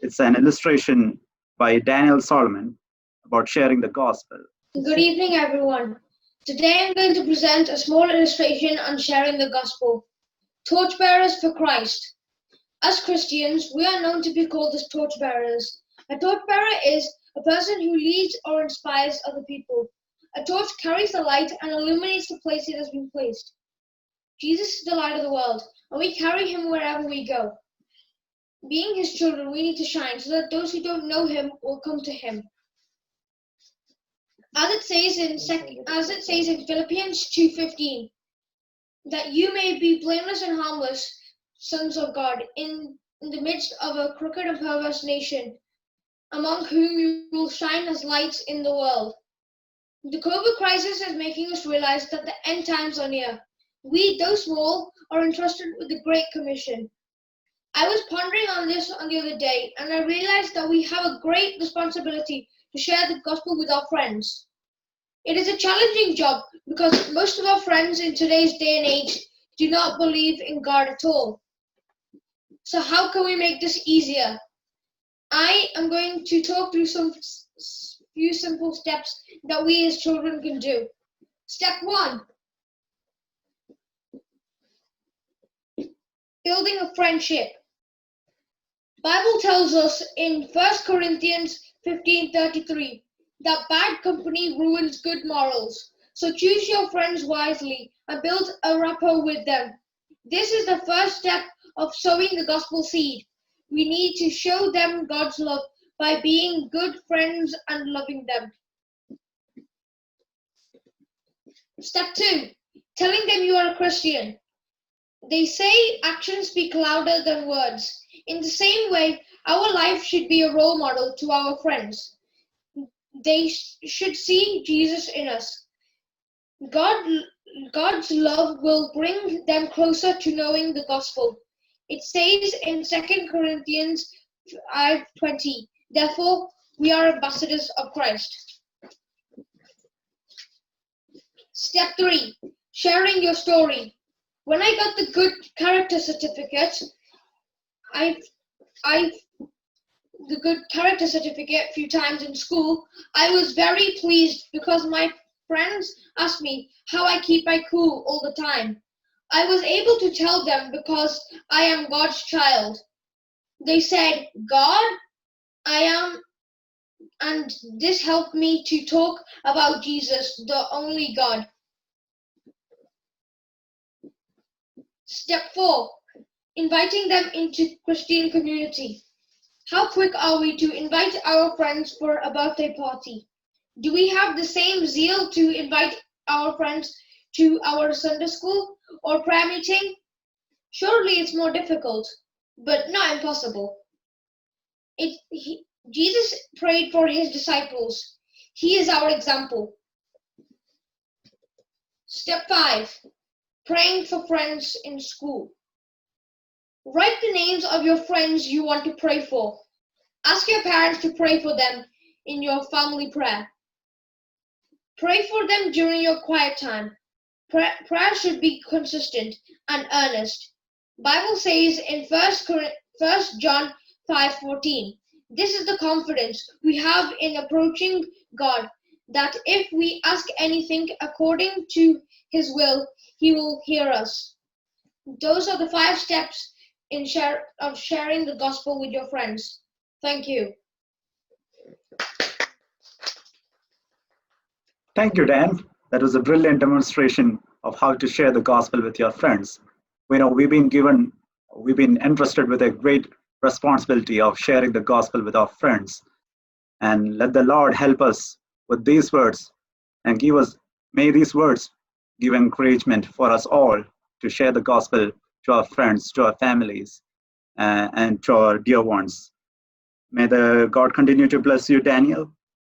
It's an illustration by Daniel Solomon about sharing the gospel. Good evening, everyone. Today I'm going to present a small illustration on sharing the gospel. Torchbearers for Christ. As Christians, we are known to be called as torchbearers. A torchbearer is a person who leads or inspires other people. A torch carries the light and illuminates the place it has been placed. Jesus is the light of the world, and we carry him wherever we go. Being his children, we need to shine so that those who don't know him will come to him. As it says in Philippians 2:15, that you may be blameless and harmless, sons of God, in the midst of a crooked and perverse nation, among whom you will shine as lights in the world. The COVID crisis is making us realize that the end times are near. We, though small, are entrusted with the Great Commission. I was pondering on this on the other day, and I realized that we have a great responsibility to share the gospel with our friends. It is a challenging job because most of our friends in today's day and age do not believe in God at all. So how can we make this easier? I am going to talk through some few simple steps that we as children can do. Step 1. Building a friendship. Bible tells us in 1 Corinthians 15:33 that bad company ruins good morals. So choose your friends wisely and build a rapport with them. This is the first step of sowing the gospel seed. We need to show them God's love by being good friends and loving them. Step 2. Telling them you are a Christian. They say actions speak louder than words. In the same way, our life should be a role model to our friends. They should see Jesus in us. God's love will bring them closer to knowing the gospel. It says in 2 Corinthians 5:20, therefore, we are ambassadors of Christ. Step 3. Sharing your story. When I got the good character certificate, the good character certificate a few times in school, I was very pleased because my friends asked me how I keep my cool all the time. I was able to tell them because I am God's child. They said, God, I am, and this helped me to talk about Jesus, the only God. Step 4. Inviting them into Christian community. How quick are we to invite our friends for a birthday party? Do we have the same zeal to invite our friends to our Sunday school or prayer meeting? Surely it's more difficult, but not impossible. Jesus prayed for his disciples. He is our example. Step 5. Praying for friends in school. Write the names of your friends you want to pray for. Ask your parents to pray for them in your family prayer. Pray for them during your quiet time. Prayer should be consistent and earnest. Bible says in 1 John 5:14, this is the confidence we have in approaching God, that if we ask anything according to his will, he will hear us. Those are the 5 steps of sharing the gospel with your friends. Thank you. Thank you, Dan. That was a brilliant demonstration of how to share the gospel with your friends. We've been entrusted with a great responsibility of sharing the gospel with our friends. And let the Lord help us with these words and may these words give encouragement for us all to share the gospel to our friends, to our families, and to our dear ones. May the God continue to bless you, Daniel.